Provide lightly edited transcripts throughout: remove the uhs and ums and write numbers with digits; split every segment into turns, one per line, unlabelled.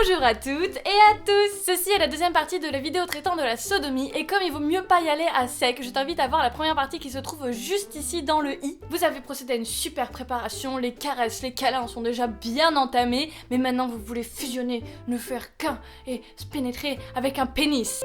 Bonjour à toutes et à tous. Ceci est la deuxième partie de la vidéo traitant de la sodomie et comme il vaut mieux pas y aller à sec, je t'invite à voir la première partie qui se trouve juste ici dans le i. Vous avez procédé à une super préparation, les caresses, les câlins sont déjà bien entamés, mais maintenant vous voulez fusionner, ne faire qu'un et se pénétrer avec un pénis.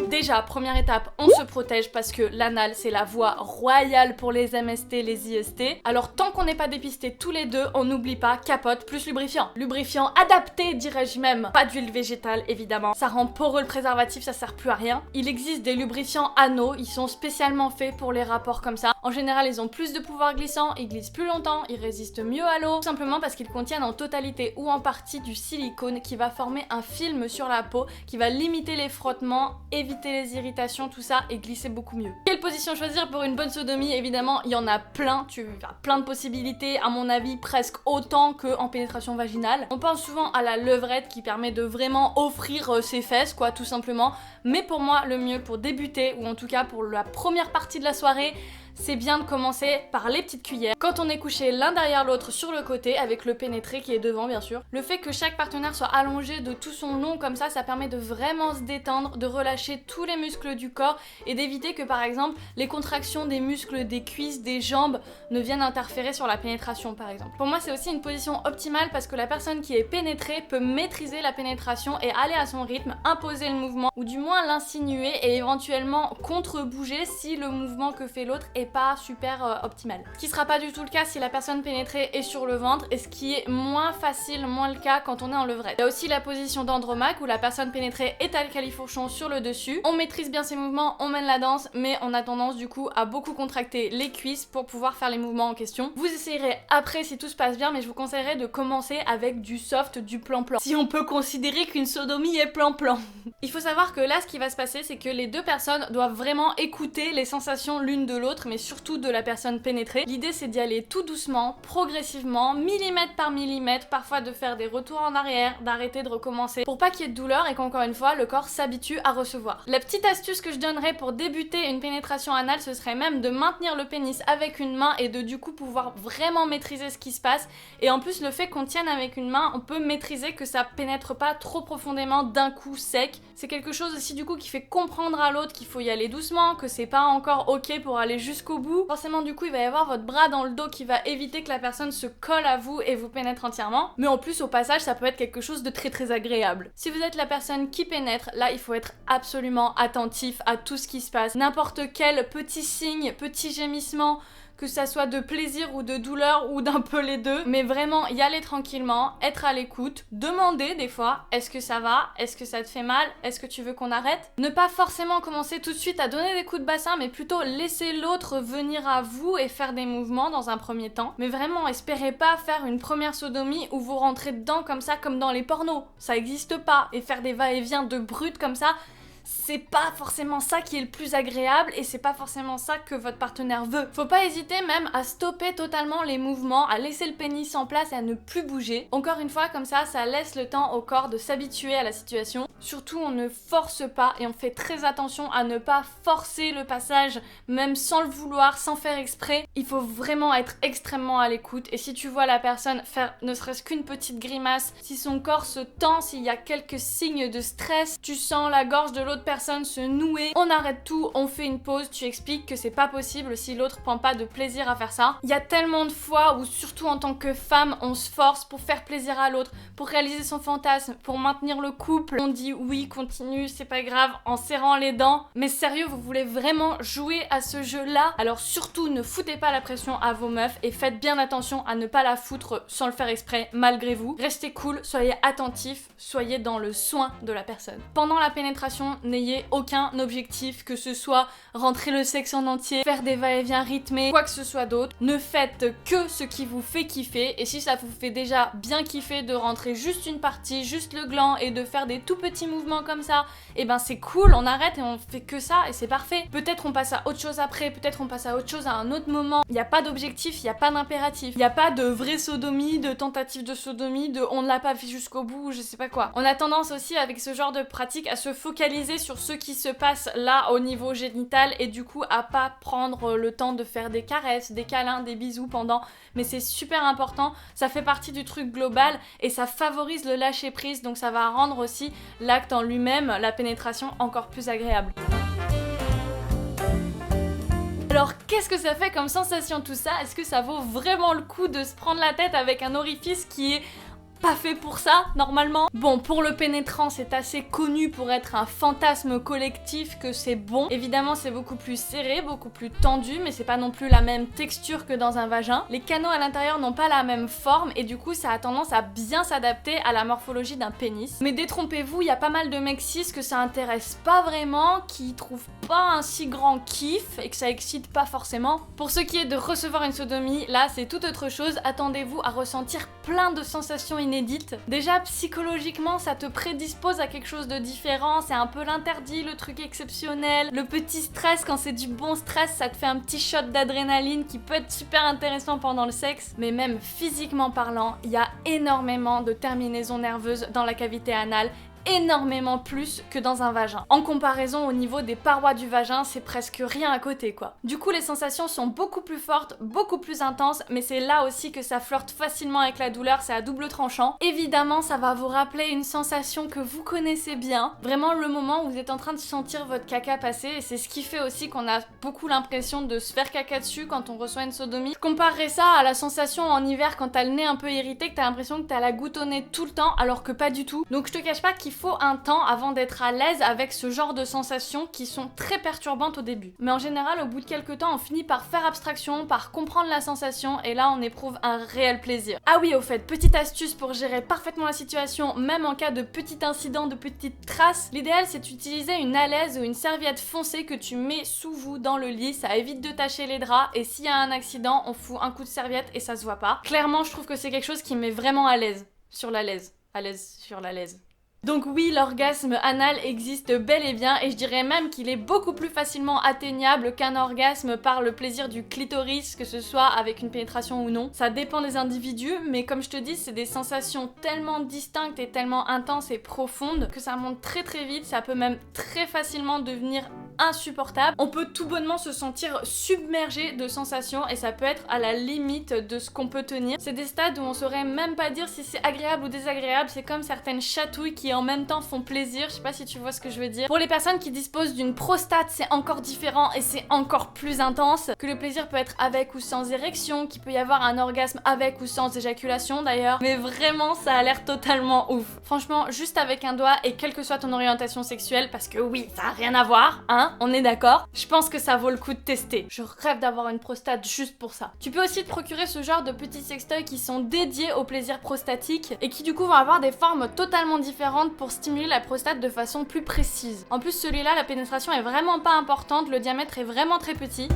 Déjà, première étape, on se protège parce que l'anal c'est la voie royale pour les MST, les IST. Alors tant qu'on n'est pas dépistés tous les deux, on n'oublie pas capote plus lubrifiant. Lubrifiant adapté dirais-je même. Pas d'huile végétale évidemment. Ça rend poreux le préservatif, ça sert plus à rien. Il existe des lubrifiants anneaux, ils sont spécialement faits pour les rapports comme ça. En général ils ont plus de pouvoir glissant, ils glissent plus longtemps, ils résistent mieux à l'eau. Tout simplement parce qu'ils contiennent en totalité ou en partie du silicone qui va former un film sur la peau, qui va limiter les frottements, éviter les irritations, tout ça, et glisser beaucoup mieux. Quelle position choisir pour une bonne sodomie? Évidemment, il y en a plein, tu as plein de possibilités, à mon avis presque autant qu'en pénétration vaginale. On pense souvent à la levrette qui permet de vraiment offrir ses fesses, quoi, tout simplement. Mais pour moi, le mieux pour débuter, ou en tout cas pour la première partie de la soirée, c'est bien de commencer par les petites cuillères. Quand on est couché l'un derrière l'autre sur le côté, avec le pénétré qui est devant bien sûr, le fait que chaque partenaire soit allongé de tout son long comme ça permet de vraiment se détendre, de relâcher tous les muscles du corps et d'éviter que par exemple les contractions des muscles des cuisses, des jambes ne viennent interférer sur la pénétration par exemple. Pour moi c'est aussi une position optimale parce que la personne qui est pénétrée peut maîtriser la pénétration et aller à son rythme, imposer le mouvement ou du moins l'insinuer et éventuellement contre-bouger si le mouvement que fait l'autre est pas super optimal. Ce qui sera pas du tout le cas si la personne pénétrée est sur le ventre et ce qui est moins facile, moins le cas quand on est en levrette. Il y a aussi la position d'Andromaque où la personne pénétrée est à califourchon sur le dessus. On maîtrise bien ses mouvements, on mène la danse, mais on a tendance du coup à beaucoup contracter les cuisses pour pouvoir faire les mouvements en question. Vous essayerez après si tout se passe bien, mais je vous conseillerais de commencer avec du soft, du plan-plan. Si on peut considérer qu'une sodomie est plan-plan. Il faut savoir que là ce qui va se passer c'est que les deux personnes doivent vraiment écouter les sensations l'une de l'autre, mais surtout de la personne pénétrée. L'idée c'est d'y aller tout doucement, progressivement, millimètre par millimètre, parfois de faire des retours en arrière, d'arrêter de recommencer pour pas qu'il y ait de douleur et qu'encore une fois le corps s'habitue à recevoir. La petite astuce que je donnerais pour débuter une pénétration anale, ce serait même de maintenir le pénis avec une main et de du coup pouvoir vraiment maîtriser ce qui se passe. Et en plus le fait qu'on tienne avec une main, on peut maîtriser que ça pénètre pas trop profondément d'un coup sec. C'est quelque chose aussi du coup qui fait comprendre à l'autre qu'il faut y aller doucement, que c'est pas encore ok pour aller jusqu'au bout. Forcément du coup il va y avoir votre bras dans le dos qui va éviter que la personne se colle à vous et vous pénètre entièrement, mais en plus au passage ça peut être quelque chose de très agréable. Si vous êtes la personne qui pénètre, là il faut être absolument attentif à tout ce qui se passe. N'importe quel petit signe, petit gémissement, que ça soit de plaisir ou de douleur ou d'un peu les deux, mais vraiment y aller tranquillement, être à l'écoute, demander des fois est-ce que ça va, est-ce que ça te fait mal, est-ce que tu veux qu'on arrête. Ne pas forcément commencer tout de suite à donner des coups de bassin, mais plutôt laisser l'autre venir à vous et faire des mouvements dans un premier temps. Mais vraiment espérez pas faire une première sodomie où vous rentrez dedans comme ça, comme dans les pornos, ça existe pas, et faire des va-et-vient de brut comme ça, c'est pas forcément ça qui est le plus agréable et c'est pas forcément ça que votre partenaire veut. Faut pas hésiter même à stopper totalement les mouvements, à laisser le pénis en place et à ne plus bouger. Encore une fois, comme ça laisse le temps au corps de s'habituer à la situation. Surtout, on ne force pas et on fait très attention à ne pas forcer le passage, même sans le vouloir, sans faire exprès. Il faut vraiment être extrêmement à l'écoute et si tu vois la personne faire ne serait-ce qu'une petite grimace, si son corps se tend, s'il y a quelques signes de stress, tu sens la gorge de l'autre personne se nouer, on arrête tout, on fait une pause, tu expliques que c'est pas possible si l'autre prend pas de plaisir à faire ça. Il y a tellement de fois où surtout en tant que femme, on se force pour faire plaisir à l'autre, pour réaliser son fantasme, pour maintenir le couple. On dit oui, continue, c'est pas grave, en serrant les dents. Mais sérieux, vous voulez vraiment jouer à ce jeu-là? Alors surtout, ne foutez pas la pression à vos meufs et faites bien attention à ne pas la foutre sans le faire exprès, malgré vous. Restez cool, soyez attentifs, soyez dans le soin de la personne. Pendant la pénétration, n'ayez aucun objectif, que ce soit rentrer le sexe en entier, faire des va-et-vient rythmés, quoi que ce soit d'autre. Ne faites que ce qui vous fait kiffer et si ça vous fait déjà bien kiffer de rentrer juste une partie, juste le gland et de faire des tout petits mouvements comme ça, et ben c'est cool, on arrête et on fait que ça et c'est parfait. Peut-être on passe à autre chose après, peut-être on passe à autre chose à un autre moment. Il n'y a pas d'objectif, il n'y a pas d'impératif. Il n'y a pas de vraie sodomie, de tentative de sodomie, de on ne l'a pas fait jusqu'au bout, je sais pas quoi. On a tendance aussi avec ce genre de pratique à se focaliser focaliser sur ce qui se passe là au niveau génital et du coup à pas prendre le temps de faire des caresses, des câlins, des bisous pendant, mais c'est super important, ça fait partie du truc global et ça favorise le lâcher prise, donc ça va rendre aussi l'acte en lui-même, la pénétration, encore plus agréable. Alors qu'est-ce que ça fait comme sensation tout ça? Est-ce que ça vaut vraiment le coup de se prendre la tête avec un orifice qui est pas fait pour ça, normalement? Bon, pour le pénétrant, c'est assez connu pour être un fantasme collectif que c'est bon. Évidemment, c'est beaucoup plus serré, beaucoup plus tendu, mais c'est pas non plus la même texture que dans un vagin. Les canaux à l'intérieur n'ont pas la même forme et du coup, ça a tendance à bien s'adapter à la morphologie d'un pénis. Mais détrompez-vous, il y a pas mal de mecs cis que ça intéresse pas vraiment, qui trouvent pas un si grand kiff et que ça excite pas forcément. Pour ce qui est de recevoir une sodomie, là, c'est tout autre chose. Attendez-vous à ressentir plein de sensations inédites. Déjà psychologiquement ça te prédispose à quelque chose de différent, c'est un peu l'interdit, le truc exceptionnel, le petit stress, quand c'est du bon stress ça te fait un petit shot d'adrénaline qui peut être super intéressant pendant le sexe, mais même physiquement parlant, il y a énormément de terminaisons nerveuses dans la cavité anale, énormément plus que dans un vagin. En comparaison au niveau des parois du vagin, c'est presque rien à côté quoi. Du coup les sensations sont beaucoup plus fortes, beaucoup plus intenses, mais c'est là aussi que ça flirte facilement avec la douleur, c'est à double tranchant. Évidemment ça va vous rappeler une sensation que vous connaissez bien, vraiment le moment où vous êtes en train de sentir votre caca passer, et c'est ce qui fait aussi qu'on a beaucoup l'impression de se faire caca dessus quand on reçoit une sodomie. Je comparerais ça à la sensation en hiver quand t'as le nez un peu irrité, que t'as l'impression que t'as la goutte au nez tout le temps, alors que pas du tout. Donc je te cache pas qu'il faut un temps avant d'être à l'aise avec ce genre de sensations qui sont très perturbantes au début. Mais en général, au bout de quelques temps, on finit par faire abstraction, par comprendre la sensation, et là on éprouve un réel plaisir. Ah oui, au fait, petite astuce pour gérer parfaitement la situation, même en cas de petit incident, de petites traces, l'idéal c'est d'utiliser une alaise ou une serviette foncée que tu mets sous vous dans le lit, ça évite de tacher les draps, et s'il y a un accident, on fout un coup de serviette et ça se voit pas. Clairement, je trouve que c'est quelque chose qui me met vraiment à l'aise. Sur la l'aise. À l'aise sur la l'aise. Donc oui, l'orgasme anal existe bel et bien, et je dirais même qu'il est beaucoup plus facilement atteignable qu'un orgasme par le plaisir du clitoris, que ce soit avec une pénétration ou non. Ça dépend des individus, mais comme je te dis, c'est des sensations tellement distinctes et tellement intenses et profondes que ça monte très très vite, ça peut même très facilement devenir insupportable. On peut tout bonnement se sentir submergé de sensations et ça peut être à la limite de ce qu'on peut tenir. C'est des stades où on saurait même pas dire si c'est agréable ou désagréable, c'est comme certaines chatouilles qui en même temps font plaisir, je sais pas si tu vois ce que je veux dire. Pour les personnes qui disposent d'une prostate, c'est encore différent et c'est encore plus intense, que le plaisir peut être avec ou sans érection, qu'il peut y avoir un orgasme avec ou sans éjaculation d'ailleurs, mais vraiment ça a l'air totalement ouf. Franchement, juste avec un doigt et quelle que soit ton orientation sexuelle, parce que oui, ça a rien à voir, hein, on est d'accord, je pense que ça vaut le coup de tester. Je rêve d'avoir une prostate juste pour ça. Tu peux aussi te procurer ce genre de petits sextoys qui sont dédiés au plaisir prostatique et qui du coup vont avoir des formes totalement différentes pour stimuler la prostate de façon plus précise. En plus celui-là, la pénétration est vraiment pas importante, le diamètre est vraiment très petit.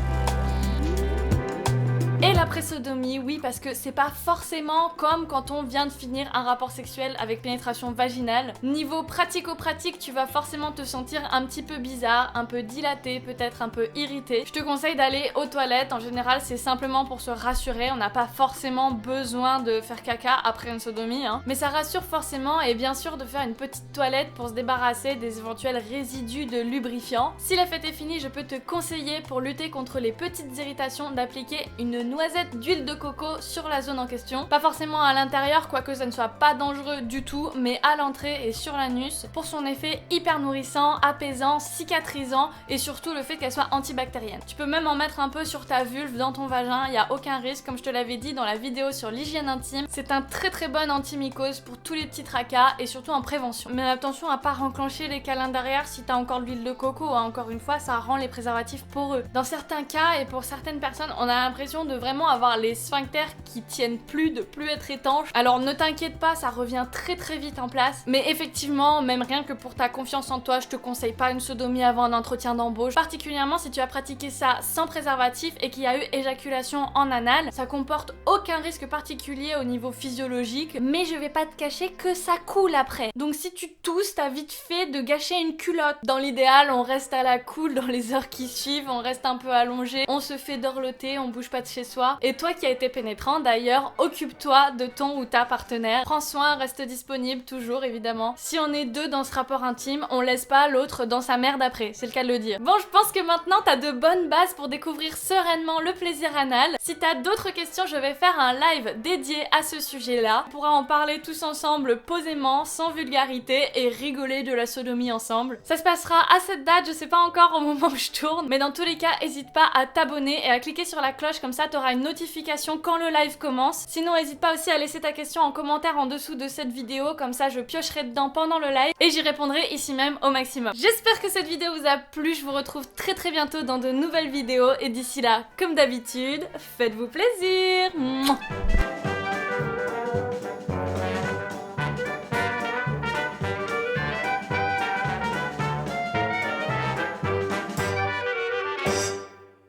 Et la présodomie, oui, parce que c'est pas forcément comme quand on vient de finir un rapport sexuel avec pénétration vaginale. Niveau pratico-pratique, tu vas forcément te sentir un petit peu bizarre, un peu dilaté, peut-être un peu irrité. Je te conseille d'aller aux toilettes, en général c'est simplement pour se rassurer, on n'a pas forcément besoin de faire caca après une sodomie, hein. Mais ça rassure forcément, et bien sûr de faire une petite toilette pour se débarrasser des éventuels résidus de lubrifiant. Si la fête est finie, je peux te conseiller pour lutter contre les petites irritations d'appliquer une noisette d'huile de coco sur la zone en question. Pas forcément à l'intérieur, quoique ça ne soit pas dangereux du tout, mais à l'entrée et sur l'anus pour son effet hyper nourrissant, apaisant, cicatrisant et surtout le fait qu'elle soit antibactérienne. Tu peux même en mettre un peu sur ta vulve, dans ton vagin, il n'y a aucun risque, comme je te l'avais dit dans la vidéo sur l'hygiène intime. C'est un très bon antimycose pour tous les petits tracas et surtout en prévention. Mais attention à pas renclencher les câlins derrière si t'as encore de l'huile de coco, hein. Encore une fois, ça rend les préservatifs poreux. Dans certains cas et pour certaines personnes, on a l'impression de vraiment avoir les sphincters qui tiennent plus, de plus être étanches. Alors ne t'inquiète pas, ça revient très vite en place. Mais effectivement, même rien que pour ta confiance en toi, je te conseille pas une sodomie avant un entretien d'embauche. Particulièrement si tu as pratiqué ça sans préservatif et qu'il y a eu éjaculation en anal. Ça comporte aucun risque particulier au niveau physiologique, mais je vais pas te cacher que ça coule après. Donc si tu tousses, t'as vite fait de gâcher une culotte. Dans l'idéal, on reste à la cool dans les heures qui suivent, on reste un peu allongé, on se fait dorloter, on bouge pas de chez soi. Et toi qui as été pénétrant d'ailleurs, occupe-toi de ton ou ta partenaire. Prends soin, reste disponible toujours évidemment. Si on est deux dans ce rapport intime, on laisse pas l'autre dans sa merde après, c'est le cas de le dire. Bon, je pense que maintenant t'as de bonnes bases pour découvrir sereinement le plaisir anal. Si t'as d'autres questions, je vais faire un live dédié à ce sujet-là. On pourra en parler tous ensemble posément, sans vulgarité et rigoler de la sodomie ensemble. Ça se passera à cette date, je sais pas encore au moment où je tourne, mais dans tous les cas, n'hésite pas à t'abonner et à cliquer sur la cloche, comme ça t'auras une notification quand le live commence. Sinon, n'hésite pas aussi à laisser ta question en commentaire en dessous de cette vidéo, comme ça je piocherai dedans pendant le live et j'y répondrai ici même au maximum. J'espère que cette vidéo vous a plu, je vous retrouve très bientôt dans de nouvelles vidéos et d'ici là, comme d'habitude, faites-vous plaisir. Mouah.